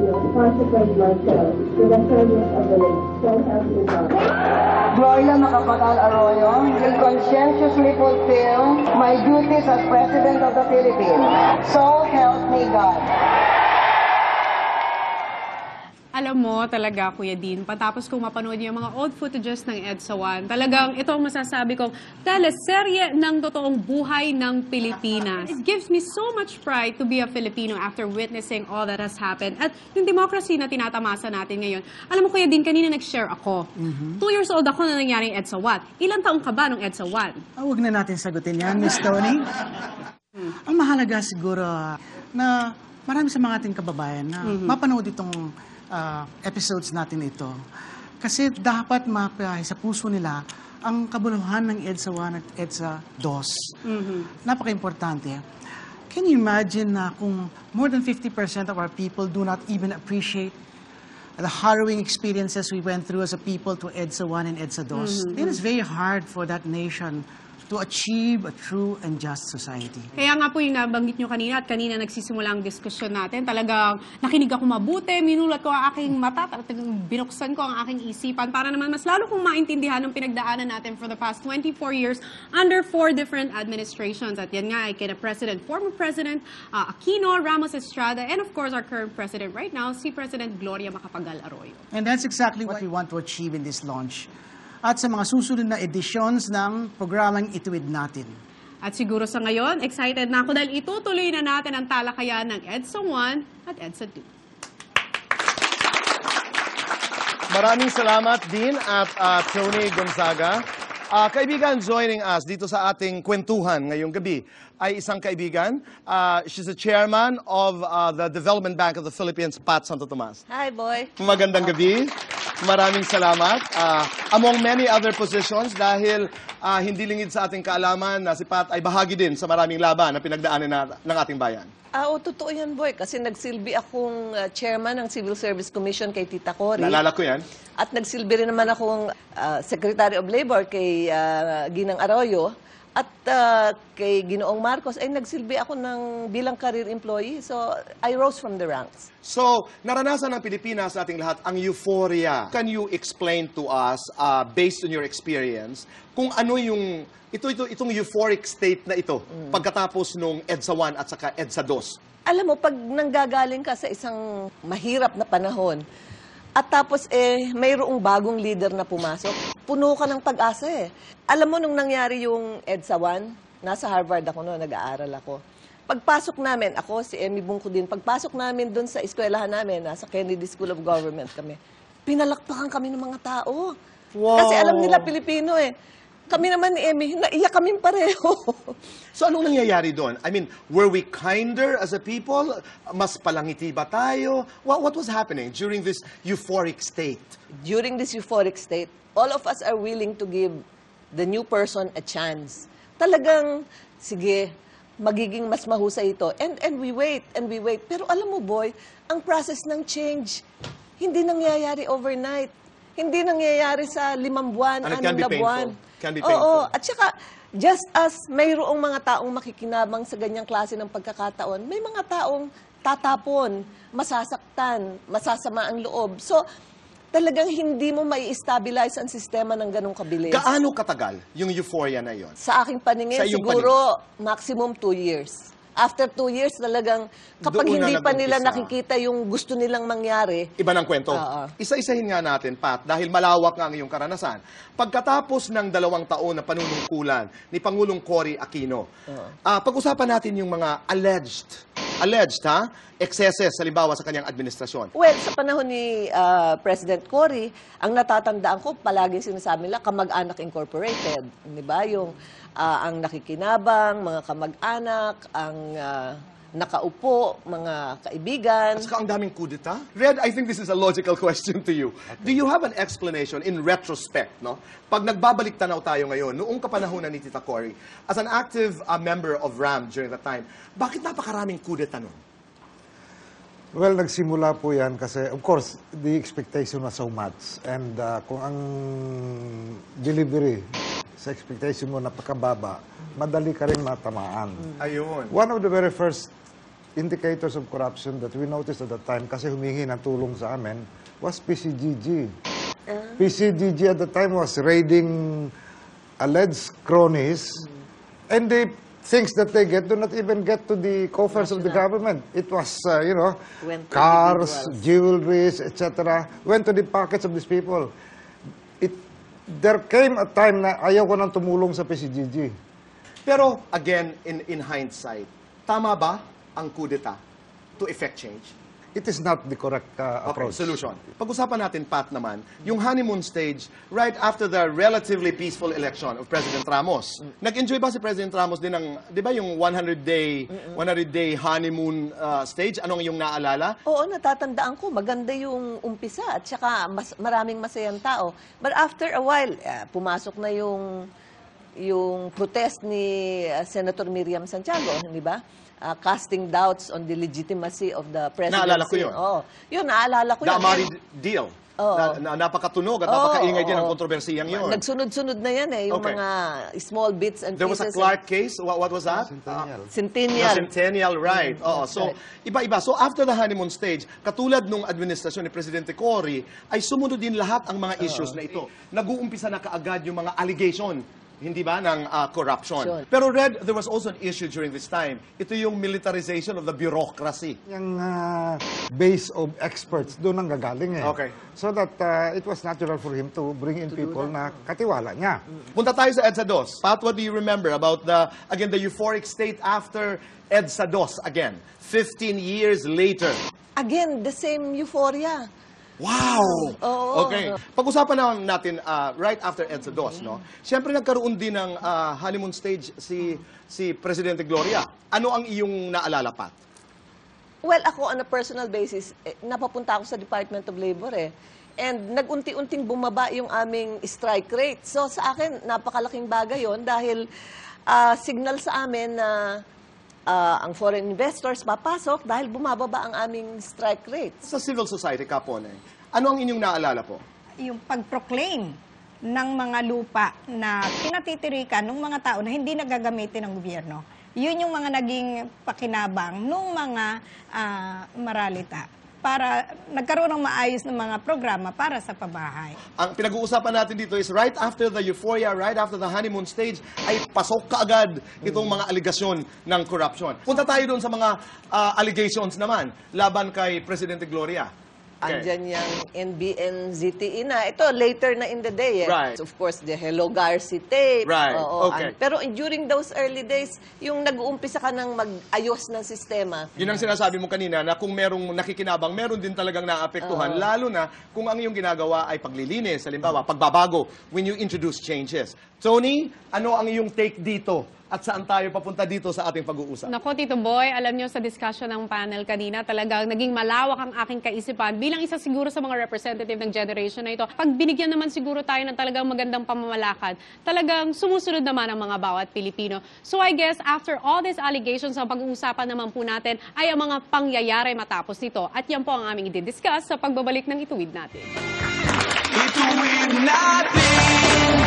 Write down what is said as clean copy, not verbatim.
you, consecrate myself to the service of the late. So help me God. Gloria Macapagal Arroyo will conscientiously fulfill my duties as President of the Philippines. So help me God. Alam mo talaga, Kuya Dean, patapos kong mapanood yung mga old footages ng EDSA 1, talagang ito ang masasabi kong teleserye ng totoong buhay ng Pilipinas. It gives me so much pride to be a Filipino after witnessing all that has happened. At yung democracy na tinatamasa natin ngayon, alam mo, Kuya Dean, kanina nag-share ako. 2 years old ako na nangyari yung EDSA 1. Ilang taong ka ba nung EDSA 1? Huwag na natin sagutin yan, Miss Tony. Ang mahalaga siguro na marami sa mga ating kababayan na mapanood itong episodes natin ito. Kasi dapat mapahay sa puso nila ang kabuluhan ng EDSA 1 at EDSA 2. Napaka-importante. Can you imagine na kung more than 50% of our people do not even appreciate the harrowing experiences we went through as a people to EDSA 1 and EDSA 2? Then it's very hard for that nation to achieve a true and just society. Kaya nga po yung nabanggit nyo kanina at kanina nagsisimula ang diskusyon natin. Talagang nakinig ako mabuti, minulat ko ang aking mata, binuksan ko ang aking isipan para naman mas lalo kong maintindihan ang pinagdaanan natin for the past 24 years under 4 different administrations. At yan nga ay kina President, former President Aquino, Ramos Estrada, and of course our current President right now, si President Gloria Macapagal Arroyo. And that's exactly what we want to achieve in this launch. At sa mga susunod na editions ng programang Ituwid Natin. At siguro sa ngayon, excited na ako dahil itutuloy na natin ang talakayan ng EDSA 1 at EDSA 2. Maraming salamat, Dean at Tony Gonzaga. Kaibigan, joining us dito sa ating kwentuhan ngayong gabi ay isang kaibigan. She's the chairman of the Development Bank of the Philippines, Pat Santo Tomas. Hi, boy. Magandang gabi. Maraming salamat. Among many other positions, dahil hindi lingid sa ating kaalaman na si Pat ay bahagi din sa maraming laban na pinagdaanan ng ating bayan. Oo, totoo yan, boy. Kasi nagsilbi akong chairman ng Civil Service Commission kay Tita Cory. Naalala ko yan. At nagsilbi rin naman akong Secretary of Labor kay Ginang Arroyo. At kay Ginoong Marcos ay nagsilbi ako bilang career employee. So, I rose from the ranks. So, naranasan ng Pilipinas sa ating lahat ang euphoria. Can you explain to us, based on your experience, kung ano yung itong euphoric state na ito pagkatapos nung EDSA 1 at saka EDSA 2? Alam mo, pag nanggagaling ka sa isang mahirap na panahon, at tapos mayroong bagong leader na pumasok, puno ka ng pag-asa eh. Alam mo, nung nangyari yung EDSA 1, nasa Harvard ako noon, nag-aaral ako. Pagpasok namin, ako, si Emmy Bungko din, pagpasok namin doon sa eskwelahan namin, nasa Kennedy School of Government kami, pinalakpakan kami ng mga tao. Wow. Kasi alam nila, Pilipino eh. Kami naman ni Emmy, naiyak kaming pareho. So anong nangyayari doon? I mean, were we kinder as a people? Mas palangiti ba tayo? What was happening during this euphoric state? During this euphoric state, all of us are willing to give the new person a chance. Talagang, sige, magiging mas mahusay ito. And we wait, and we wait. Pero alam mo, boy, ang process ng change, hindi nangyayari overnight. Hindi nangyayari sa 5 buwan, 6 na buwan. Can be painful. Oo, at saka, just as mayroong mga taong makikinabang sa ganyang klase ng pagkakataon, may mga taong tatapon, masasaktan, masasama ang loob. So, talagang hindi mo mai-stabilize ang sistema ng ganong kabilis. Gaano katagal yung euphoria na yon? Sa aking paningin, siguro maximum 2 years. After 2 years, talagang kapag Doon na hindi pa nila nag-umpisa. nakikita yung gusto nilang mangyari, Iba ng kwento. Oo. Isa-isahin nga natin, Pat, dahil malawak nga ang iyong karanasan. Pagkatapos ng 2 taon na panunungkulan ni Pangulong Cory Aquino, pag-usapan natin yung mga alleged excesses, halimbawa sa kanyang administrasyon. well, sa panahon ni President Cory, ang natatandaan ko, palaging sinasabi nila, Kamag-anak Incorporated. Di ba? Yung ang nakikinabang, mga kamag-anak, ang nakaupo, mga kaibigan. At saka ang daming kudeta. Red, I think this is a logical question to you. Do you have an explanation in retrospect, no? Pag nagbabalik tanaw tayo ngayon, noong kapanahonan ni Tita Cory, as an active member of RAM during that time, bakit napakaraming kudeta nun? Well, nagsimula po yan kasi, of course, the expectation was so much. And kung ang delivery sa expectation mo napakababa, madali ka rin matamaan. Ayun. One of the very first indicators of corruption that we noticed at the time, kasi humingi ng tulong sa amin, was PCGG. PCGG at the time was raiding alleged cronies, and the things that they get do not even get to the coffers of the government. It was, Went to cars, individuals. jewelries, etc. went to the pockets of these people. There came a time na ayaw ko nang tumulong sa PCGG. Pero, again, in hindsight, tama ba ang kudeta to effect change? It is not the correct Okay, approach. solution. Pag-usapan natin, Pat, naman, yung honeymoon stage right after the relatively peaceful election of President Ramos. Nag-enjoy ba si President Ramos din ng, di ba yung 100-day honeymoon stage? Anong yung naalala? Oo, natatandaan ko. Maganda yung umpisa at saka maraming masayang tao. But after a while, pumasok na yung protest ni Senator Miriam Santiago, di ba? Casting doubts on the legitimacy of the presidency. Naalala ko yun. Oo. Yun, naalala ko The yun. Amari deal. Oo. Na napakatunog at napakaingay din ang oo. kontrobersiyang yun. Nagsunod-sunod na yan yung Okay. mga small bits and There was a pieces. Clark case. What was that? Centennial. The Centennial, right. Oo, so, iba-iba. So, after the honeymoon stage, katulad nung administrasyon ni Presidente Cory, ay sumunod din lahat ang mga issues na ito. Nag-uumpisa na kaagad yung mga allegation, hindi ba, ng corruption. Sure. Pero, Red, there was also an issue during this time. Ito yung militarization of the bureaucracy. Yung base of experts, doon ang gagaling eh. Okay. So that it was natural for him to bring in people na katiwala niya. Punta tayo sa EDSA 2. Pat, what do you remember about the euphoric state after EDSA 2 again? 15 years later. Again, the same euphoria. Wow! Oo. Okay. Pag-usapan naman natin right after EDSA 2, no? Siyempre nagkaroon din ng honeymoon stage si Presidente Gloria. Ano ang iyong naalala, Pat? Well, ako on a personal basis, napapunta ako sa Department of Labor eh. And nag-unti-unting bumaba yung aming strike rate. So sa akin, napakalaking bagay yon dahil signal sa amin na ang foreign investors papasok dahil bumababa ang aming strike rate. Sa civil society, Kapone, ano ang inyong naalala po? Yung pag-proclaim ng mga lupa na pinatitirikan ng mga tao na hindi nagagamitin ng gobyerno. Yun yung mga naging pakinabang ng mga maralita para nagkaroon ng maayos ng mga programa para sa pabahay. Ang pinag-uusapan natin dito is right after the euphoria, right after the honeymoon stage, ay pasok kaagad itong mga aligasyon ng corruption. Punta tayo doon sa mga allegations naman laban kay Presidente Gloria. Okay. Andyan yung NBN-ZTE na. Ito, later na in the day. Eh. Right. Of course, the Hello Garci tape. Right. Oo, Okay. pero during those early days, yung nag-uumpisa ka ng mag-ayos ng sistema. Yun ang sinasabi mo kanina na kung merong nakikinabang, meron din talagang naapektuhan, lalo na kung ang iyong ginagawa ay paglilinis, halimbawa, pagbabago, when you introduce changes. Tony, ano ang iyong take dito? At saan tayo papunta dito sa ating pag-uusap? Nako, Tito Boy, alam nyo sa discussion ng panel kanina, talagang naging malawak ang aking kaisipan bilang isa siguro sa mga representative ng generation na ito. Pag binigyan naman siguro tayo ng talagang magandang pamamalakad, talagang sumusunod naman ang mga bawat Pilipino. So I guess after all these allegations, ang pag-uusapan naman po natin ay ang mga pangyayari matapos nito. At yan po ang aming i-discuss sa pagbabalik ng Ituwid Natin. Ituwid Natin!